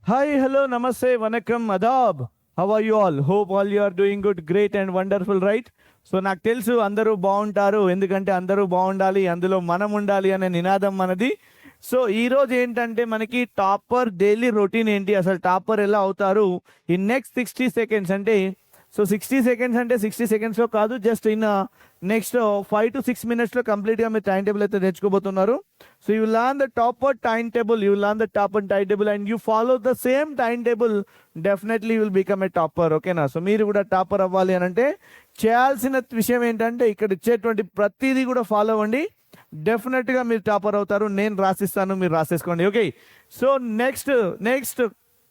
Hi, hello, namaste, vanakkam, adab. How are you all? Hope all you are doing good, great and wonderful, right? So నాకు తెలుసు అందరూ బాగుంటారు, ఎందుకంటే అందరూ బాగుండాలి, అందులో మనం ఉండాలి అనే నినాదం మనది. సో ఈరోజు ఏంటంటే మనకి టాపర్ డైలీ రొటీన్ ఏంటి, అసలు టాపర్ ఎలా అవుతారు ఈ నెక్స్ట్ 60 సెకండ్స్ అంటే. సో 60 సెకండ్స్ అంటే 60 సెకండ్స్లో కాదు, just in next 5 to 6 minutes కంప్లీట్గా మీరు టైం టేబుల్ అయితే నేర్చుకోబోతున్నారు. So you learn the proper timetable, you learn the proper timetable and you follow the same timetable, definitely you will become a topper. ఓకేనా? So మీరు కూడా topper అవ్వాలి అని అంటే చేయాల్సిన విషయం ఏంటంటే ఇక్కడ ఇచ్చేటువంటి ప్రతిదీ కూడా ఫాలో అవ్వండి, డెఫినెట్గా మీరు టాపర్ అవుతారు. నేను రాసిస్తాను, మీరు రాసేసుకోండి. ఓకే, సో నెక్స్ట్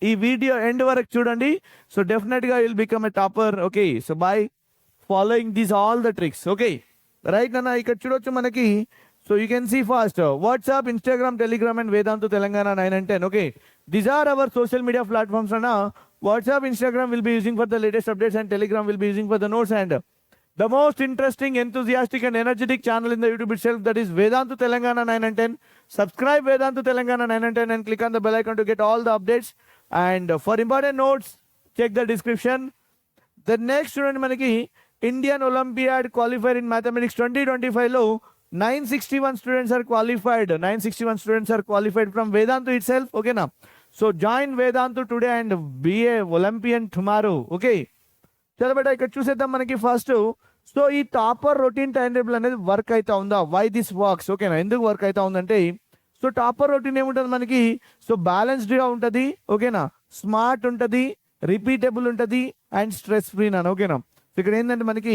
ఈ వీడియో ఎండ్ వరకు చూడండి. సో డెఫినెట్గా will become a topper. Okay, so by following these all the tricks. Okay right నాన్న, ఇక్కడ చూడొచ్చు మనకి. So you can see first WhatsApp, Instagram, Telegram and Vedantu Telangana 9 and 10. Okay, these are our social media platforms. Now WhatsApp, Instagram will be using for the latest updates and Telegram will be using for the notes, and the most interesting, enthusiastic and energetic channel in the YouTube itself, that is Vedantu Telangana 9 and 10. Subscribe Vedantu Telangana 9 and 10 and click on the bell icon to get all the updates, and for important notes check the description. The next student manaki Indian Olympiad qualifier in mathematics 2025 lo 961 students are qualified. 961 students are qualified from Vedantu itself. Okay na, so join Vedantu today and be a Olympian tomorrow. Okay, చలో బేటా ఇక్కడ చూసేద్దాం మనకి first. So ఈ topper routine time table అనేది work అవుతా ఉందా, why this works. ఓకేనా, ఎందుకు వర్క్ అవుతా ఉందంటే, సో టాపర్ రొటీన్ ఏముంటుంది మనకి, సో బ్యాలెన్స్డ్గా ఉంటుంది. ఓకేనా, స్మార్ట్ ఉంటుంది, రిపీటబుల్ ఉంటుంది అండ్ స్ట్రెస్ ఫ్రీ నాన్న. ఓకేనా, ఇక్కడ ఏంటంటే మనకి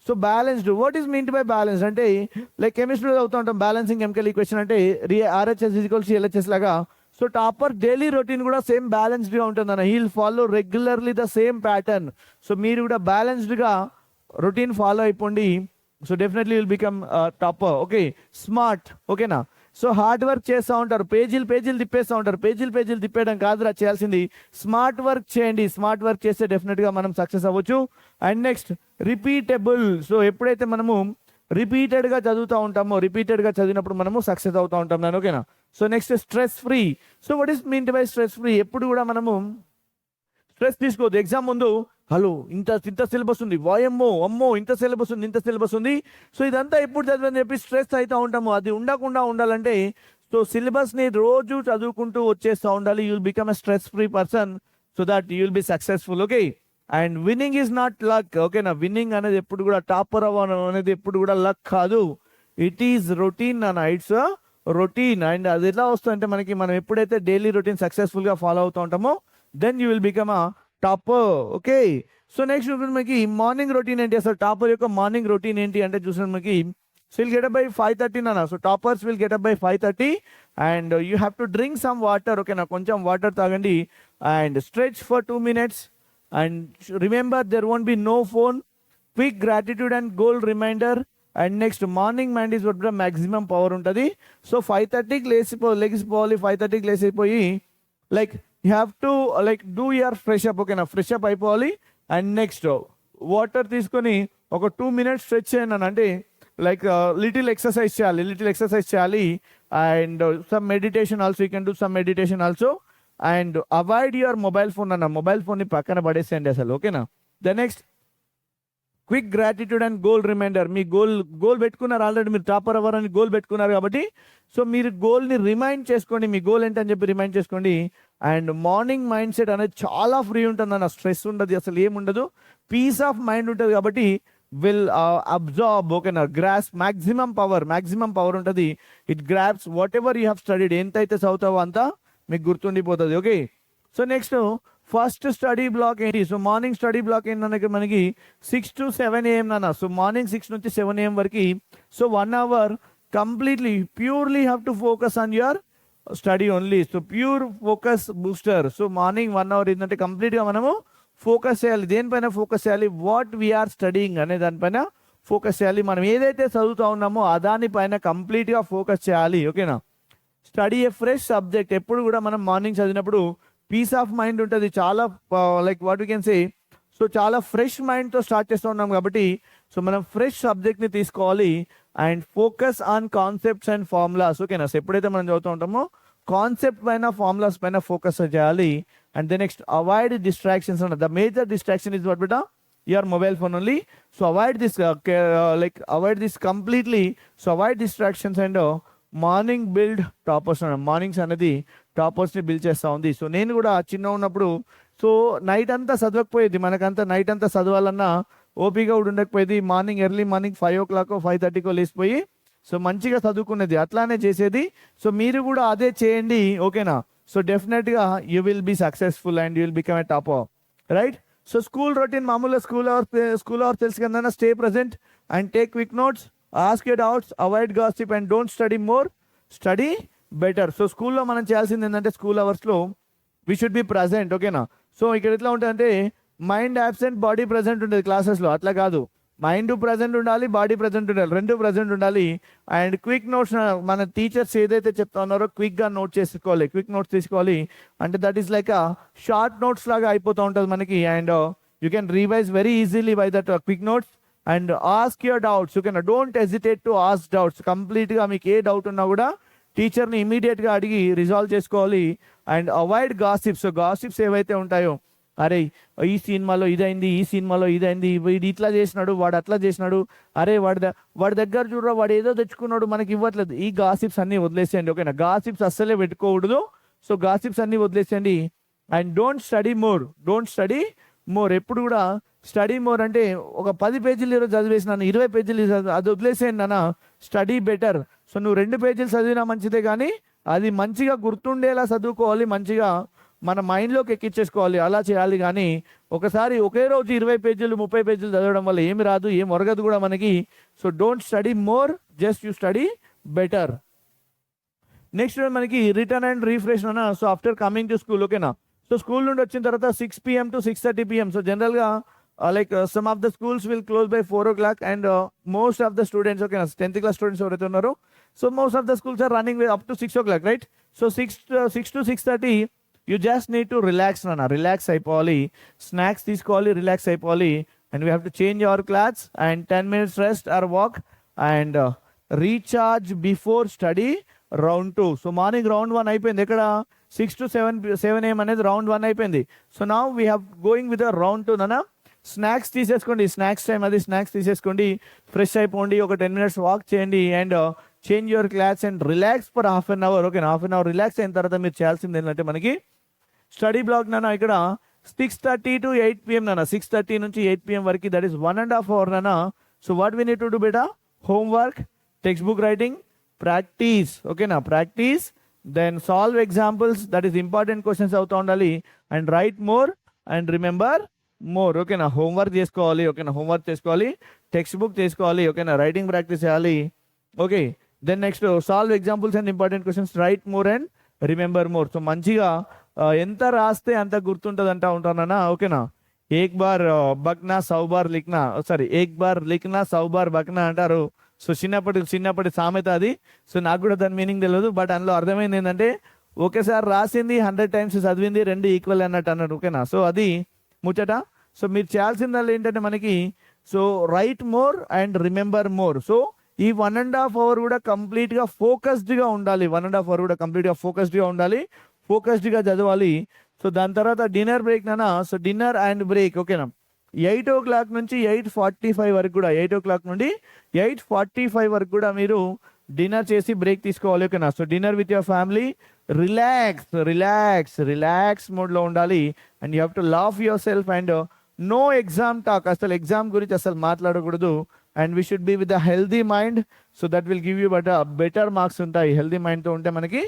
so balanced, what is mean by balance అంటే, లైక్ కెమిస్ట్రీలో అవుతూ ఉంటాం బ్యాలెన్సింగ్ కెమికల్ ఈక్వేషన్ అంటే ఆర్హెచ్ఎస్ ఈక్వల్స్ ఎల్హెచ్ఎస్ లాగా. సో టాపర్ డైలీ రొటీన్ కూడా సేమ్ బ్యాలెన్స్డ్గా ఉంటుంది అన్న. He'll follow regularly the same pattern. So మీరు కూడా బ్యాలెన్స్డ్గా రొటీన్ ఫాలో అయిపోండి. So definitely will become topper. Okay, smart. ఓకేనా, సో హార్డ్ వర్క్ చేస్తూ ఉంటారు, పేజీలు తిప్పేస్తూ ఉంటారు. పేజీలు తిప్పేయడం కాదురా చేయాల్సింది, స్మార్ట్ వర్క్ చేయండి. స్మార్ట్ వర్క్ చేస్తే డెఫినెట్గా మనం సక్సెస్ అవ్వచ్చు. And next repeatable. సో ఎప్పుడైతే మనము రిపీటెడ్గా చదువుతూ ఉంటామో, రిపీటెడ్గా చదివినప్పుడు మనము సక్సెస్ అవుతూ ఉంటాం నేను. ఓకేనా, so next stress free. So what is mean by stress free, ఎప్పుడు కూడా మనము స్ట్రెస్ తీసుకోవద్దు. ఎగ్జామ్ ముందు హలో ఇంత సిలబస్ ఉంది, అమ్మో ఇంత సిలబస్ ఉంది. సో ఇదంతా ఎప్పుడు చదివని చెప్పి స్ట్రెస్ అవుతూ ఉంటాము. అది ఉండకుండా ఉండాలంటే సో సిలబస్ని రోజు చదువుకుంటూ వచ్చేస్తూ ఉండాలి. You will become a stress free person, so that you will be successful. Okay, and winnowing is not luck. ఓకేనా, విన్నింగ్ అనేది ఎప్పుడు కూడా టాపర్ అవ్వడం అనేది ఎప్పుడు కూడా లక్ కాదు, ఇట్ ఈజ్ రొటీన్ అన్న. It's routine. అండ్ అది ఎలా వస్తుందంటే మనకి, మనం ఎప్పుడైతే డైలీ రొటీన్ సక్సెస్ఫుల్గా ఫాలో అవుతూ ఉంటామో then you will become a topper. Okay, so next మనకి మార్నింగ్ రొటీన్ ఏంటి, అసలు టాపర్ యొక్క మార్నింగ్ రొటీన్ ఏంటి అంటే చూసాను మనకి. So will get up by 5:30 నాన్న. So toppers will get up by 5:30 and you have to drink some water. ఓకేనా, కొంచెం వాటర్ తాగండి and stretch for 2 minutes and remember there won't be no phone, quick gratitude and goal reminder. And next morning mind is what maximum power ఉంటుంది. So 5:30కి లేచిపోవాలి. 5:30కి లేచిపోయి like you have to like do your fresh up. ఓకేనా, fresh up అయిపోవాలి. And next water తీసుకొని ఒక 2 minutes stretch చేయండి అని, అంటే లైక్ లిటిల్ ఎక్సర్సైజ్ చేయాలి. And some meditation also, you can do some meditation also. And avoid your mobile phone అన్న, mobile ఫోన్ని పక్కన పడేసేయండి అసలు. ఓకేనా, the next quick gratitude and goal reminder. మీ గోల్ పెట్టుకున్నారు ఆల్రెడీ, మీరు టాపర్ అవ్వాలని గోల్ పెట్టుకున్నారు కాబట్టి సో మీరు గోల్ని రిమైండ్ చేసుకోండి, మీ గోల్ ఏంటని చెప్పి రిమైండ్ చేసుకోండి. అండ్ మార్నింగ్ మైండ్ సెట్ అనేది చాలా ఫ్రీ ఉంటుంది అన్న, స్ట్రెస్ ఉండదు, అసలు ఏముండదు, పీస్ ఆఫ్ మైండ్ ఉంటుంది కాబట్టి విల్ అబ్జార్బ్. ఓకేనా, గ్రాస్ మ్యాక్సిమం పవర్ ఉంటుంది. It grasps whatever you have studied, ఎంతైతే చదువుతావో అంతా మీకు గుర్తుండిపోతుంది. Okay, so next first study block ఏంటి, సో మార్నింగ్ స్టడీ బ్లాక్ ఏంటంటే మనకి 6 to 7 AM నాన్న. సో మార్నింగ్ 6 నుంచి 7 AM వరకు so 1 hour completely purely have to focus on your study only. So pure focus booster. So morning 1 hour ఏంటంటే కంప్లీట్గా మనము focus చేయాలి. దేనిపైన ఫోకస్ చేయాలి, వాట్ వీఆర్ స్టడీయింగ్ అనే దానిపైన ఫోకస్ చేయాలి. మనం ఏదైతే చదువుతూ ఉన్నామో ఆ దానిపైన కంప్లీట్గా ఫోకస్ చేయాలి. ఓకేనా, స్టడీ ఏ ఫ్రెష్ సబ్జెక్ట్. ఎప్పుడు కూడా మనం మార్నింగ్ చదివినప్పుడు పీస్ ఆఫ్ మైండ్ ఉంటుంది, చాలా like what you can say, so చాలా ఫ్రెష్ మైండ్తో స్టార్ట్ చేస్తూ ఉన్నాం కాబట్టి సో మనం ఫ్రెష్ సబ్జెక్ట్ని తీసుకోవాలి. And focus on concepts and formulas. ఓకేనా, సో ఎప్పుడైతే మనం చదువుతూ ఉంటామో కాన్సెప్ట్ పైన, ఫార్ములాస్ పైన ఫోకస్ చేయాలి. And the next avoid distractions అన్న. The major distraction is what బెటా your mobile phone only. So avoid this avoid this completely. So avoid distractions and morning build toppers అన్న. మార్నింగ్స్ అనేది టాపర్స్ని build చేస్తూ ఉంది. So నేను కూడా చిన్న ఉన్నప్పుడు సో నైట్ అంతా చదవకపోయేది, మనకంతా నైట్ అంతా చదవాలన్నా ఓపిక కూడా ఉండకపోయేది. ఎర్లీ మార్నింగ్ 5 o'clock 5:30 లేసిపోయి సో మంచిగా చదువుకునేది, అట్లానే చేసేది. సో మీరు కూడా అదే చేయండి, ఓకేనా? సో డెఫినెట్గా you will be successful and you will become a topper, right? So school routine మామూలుగా స్కూల్ అవర్ తెలుసు కదా, stay present and take quick notes, ask you doubts, avoid gossip and don't study more, study better. So స్కూల్లో మనం చేయాల్సింది ఏంటంటే school అవర్స్లో we should be present, ఓకేనా? So ఇక్కడ ఎట్లా ఉంటుందంటే మైండ్ యాబ్సెంట్ బాడీ ప్రజెంట్ ఉంటుంది క్లాసెస్లో, అట్లా కాదు. మైండ్ ప్రజెంట్ ఉండాలి, బాడీ ప్రజెంట్ ఉండాలి, రెండు ప్రజెంట్ ఉండాలి. అండ్ క్విక్ నోట్స్ మన టీచర్స్ ఏదైతే చెప్తా ఉన్నారో క్విక్గా నోట్ చేసుకోవాలి, క్విక్ నోట్స్ తీసుకోవాలి. అంటే that is like short notes లాగా అయిపోతూ ఉంటుంది మనకి. And you can revise very easily by that quick notes. And ask your doubts, you can don't hesitate to ask doubts. కంప్లీట్గా మీకు ఏ డౌట్ ఉన్నా కూడా టీచర్ని ఇమీడియట్గా అడిగి రిజాల్వ్ చేసుకోవాలి. And avoid gossips. గాసిప్స్ ఏవైతే ఉంటాయో, అరే ఈ సినిమాలో ఇదైంది, ఈ సినిమాలో ఇదైంది, వీడు ఇట్లా చేసినాడు, వాడు అట్లా చేసినాడు, అరే వాడి దగ్గర చూడరా వాడు ఏదో తెచ్చుకున్నాడు మనకి ఇవ్వట్లేదు, ఈ గాసిప్స్ అన్నీ వదిలేసేయండి, ఓకేనా? గాసిప్స్ అస్సలే పెట్టుకోకూడదు. సో గాసిప్స్ అన్నీ వదిలేసేయండి. And don't study more. ఎప్పుడు కూడా స్టడీ మోర్ అంటే ఒక 10 పేజీలు ఈరోజు చదివేసినాను, 20 పేజీలు అది వదిలేసేయండి నాన్న. Study better. సో నువ్వు 2 పేజీలు చదివినా మంచిదే, కానీ అది మంచిగా గుర్తుండేలా చదువుకోవాలి, మంచిగా మన మైండ్లోకి ఎక్కించేసుకోవాలి, అలా చేయాలి. కానీ ఒకసారి ఒకే రోజు 20 పేజీలు 30 పేజీలు చదవడం వల్ల ఏమి రాదు, ఏం ఒరగదు కూడా మనకి. So don't study more, just you study better. Next మనకి రిటర్న్ అండ్ రీఫ్రెష్ అన్న. So after coming to school, ఓకేనా? సో స్కూల్ నుండి వచ్చిన తర్వాత 6 PM to 6:30 PM. సో జనరల్గా like some of the schools will close by 4 o'clock and most of the students, ఓకేనా, 10th class students ఎవరైతే ఉన్నారో, so most of the schools are running up to 6 o'clock, right? So 6 to 6:30 you just need to relax నాన్న. Relax అయిపోవాలి, snacks తీసుకోవాలి, relax అయిపోవాలి. And we have to change our clothes and 10 minutes rest are walk and recharge before study round 2. So morning round 1 అయిపోయింది. ఎక్కడ 6 to 7 AM అనేది round 1 అయిపోయింది. So now we have going with round 2 నాన్న. Snacks తీసేసుకోండి, snacks time అది, snacks తీసేసుకోండి, fresh అయిపోండి, ఒక 10 minutes వాక్ చేయండి and change your clothes and relax for half an hour, ఓకేనా? హాఫ్ అన్ అవర్ రిలాక్స్ అయిన తర్వాత మీరు చేయాల్సింది ఏంటంటే మనకి స్టడీ బ్లాక్ నాన్న. ఇక్కడ 6:30 to 8 PM నాన్న, 6:30 నుంచి 8 PM వరకు, దట్ ఈస్ 1.5 hour నాన్న. So what we need to do బేటా? Homework, textbook writing, practice, ఓకేనా? Practice, then solve examples, that is important questions అవుతూ ఉండాలి. And write more and remember more, ఓకేనా? Homework చేసుకోవాలి, ఓకేనా? హోంవర్క్ చేసుకోవాలి, టెక్స్ట్ బుక్ చేసుకోవాలి, ఓకేనా? రైటింగ్ ప్రాక్టీస్ చేయాలి, okay? Then next solve examples and important questions, write more and remember more. So మంచిగా ఎంత రాస్తే అంత గుర్తుంటుంది అంటా ఉంటానన్నా, ఓకేనా? ఏక్ బార్ బక్నా 100 బార్ లిఖనా, సారీ ఏక్ బార్ లిఖనా 100 బార్ బక్నా అంటారు. సో చిన్నప్పటి సామెత అది. సో నాకు కూడా దాని మీనింగ్ తెలియదు, బట్ అందులో అర్థమైంది ఏంటంటే ఒకేసారి రాసింది 100 times చదివింది 2 ఈక్వల్ అన్నట్టు అన్నారు, ఓకేనా? సో అది ముచ్చట. సో మీరు చేయాల్సిందల్లా ఏంటంటే మనకి so right more and remember more. So ఈ 1.5 hour కూడా కంప్లీట్గా ఫోకస్డ్గా ఉండాలి, 1.5 hour కూడా కంప్లీట్గా ఫోకస్డ్గా ఉండాలి, ఫోకస్డ్గా చదవాలి. సో దాని తర్వాత డిన్నర్ బ్రేక్ నాన్న. సో డిన్నర్ అండ్ బ్రేక్, ఓకేనా? 8 o'clock నుంచి 8:45 వరకు కూడా, 8 o'clock నుండి 8:45 వరకు కూడా మీరు డిన్నర్ చేసి బ్రేక్ తీసుకోవాలి, ఓకేనా? So dinner with your family, relax మోడ్లో ఉండాలి. And you have to laugh yourself and no exam talk. అసలు ఎగ్జామ్ గురించి అసలు మాట్లాడకూడదు. And we should be with a healthy mind. So that will give you better marks ఉంటాయి. Healthy మైండ్తో ఉంటే మనకి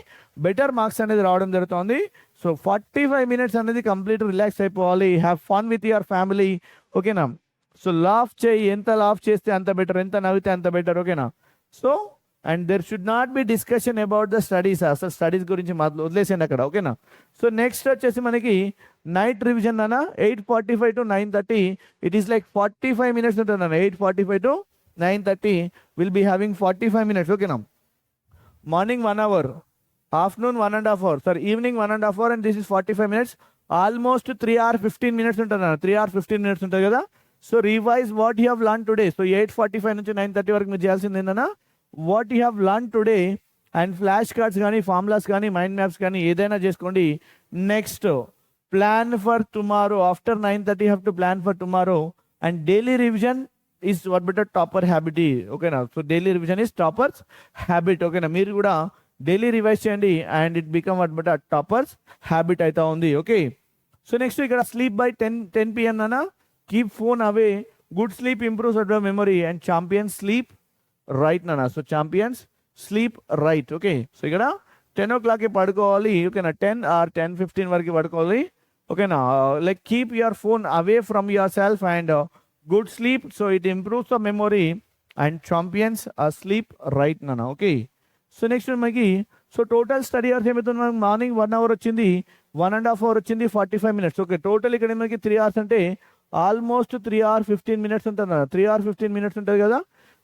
బెటర్ మార్క్స్ అనేది రావడం జరుగుతుంది. సో 45 minutes అనేది కంప్లీట్ రిలాక్స్ అయిపోవాలి. Have fun with your family, ఓకేనా? సో లాఫ్ చేయి, ఎంత లాఫ్ చేస్తే అంత బెటర్, ఎంత నవ్వితే అంత బెటర్, ఓకేనా? So and there should not be discussion about the studies. అసలు స్టడీస్ గురించి వదిలేసేయండి అక్కడ, ఓకేనా? సో నెక్స్ట్ వచ్చేసి మనకి నైట్ రివిజన్ అన్న 8:45 to 9:30. It is like 45 minutes ఉంటుంది అన్న. 8:45 to 9:30 will be having 45 minutes, ఓకేనా? Morning 1 hour, afternoon 1.5 hour, sorry evening 1.5 hour, and this is 45 minutes. Almost 3 hours 15 minutes ఉంటుంది అన్న. 3 hours 15 minutes ఉంటుంది కదా. So revise what you have learn today. So 8:45 నుంచి 9:30 వరకు మీరు చేయాల్సింది ఏంటన్నా, what you have learn today. And flash cards కానీ, ఫార్ములాస్ కానీ, మైండ్ మ్యాప్స్ కానీ ఏదైనా చేసుకోండి. Next plan for tomorrow. After 9:30 you have to plan for tomorrow, and daily revision is what better topper habit. Okay now, so daily revision is topper's habit. Okay na, మీరు కూడా daily revise చేయండి and it become what but toppers habit అవుతా ఉంది. Okay, so next ఇక్కడ sleep by 10 PM అన్న, keep phone away, good sleep improves our memory and champions sleep right నాన్న. So champions sleep right. Okay, so ఇక్కడ 10 o'clockకి పడుకోవాలి. ఓకేనా, 10 or 10:15 వరకు పడుకోవాలి. ఓకేనా, like keep your phone away from your self and good sleep, so it improves the memory and champions sleep right నాన్న. Okay, so next మనకి so total study hours ఏమవుతుంది, మనకి మార్నింగ్ 1 hour వచ్చింది, 1.5 hour వచ్చింది, 45 minutes. Okay, total ఇక్కడ మనకి 3 hours అంటే almost 3 hours 15 minutes ఉంటుంది. 3 hours 15 minutes ఉంటుంది కదా.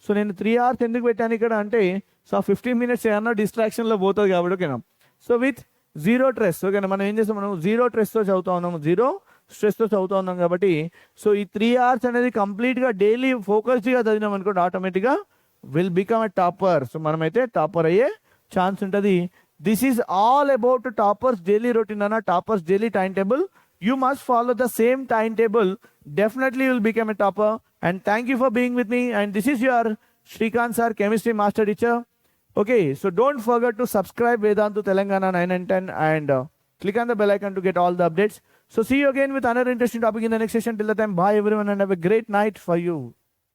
సో నేను 3 hours ఎందుకు పెట్టాను ఇక్కడ అంటే, సో 15 minutes ఏమన్నా డిస్ట్రాక్షన్లో పోతుంది కాబట్టి. ఓకేనా, సో విత్ జీరో స్ట్రెస్. ఓకేనా, మనం ఏం చేస్తాం, మనం జీరో స్ట్రెస్తో చదువుతా ఉన్నాము, జీరో స్ట్రెస్తో చదువుతా ఉన్నాం కాబట్టి, సో ఈ 3 hours అనేది కంప్లీట్గా డైలీ ఫోకస్డ్గా చదివినాం అనుకోండి, ఆటోమేటిక్గా will become a topper. So మనమైతే టాపర్ అయ్యే ఛాన్స్ ఉంటుంది. This is all about toppers daily routine అన్న, toppers daily time table. You must follow the same timetable. Definitely you will become a topper. And thank you for being with me. And this is your Shrikant sir, chemistry master teacher. Okay, so don't forget to subscribe Vedantu Telangana 9 and 10 and click on the bell icon to get all the updates. So see you again with another interesting topic in the next session. Till the time, bye everyone and have a great night for you.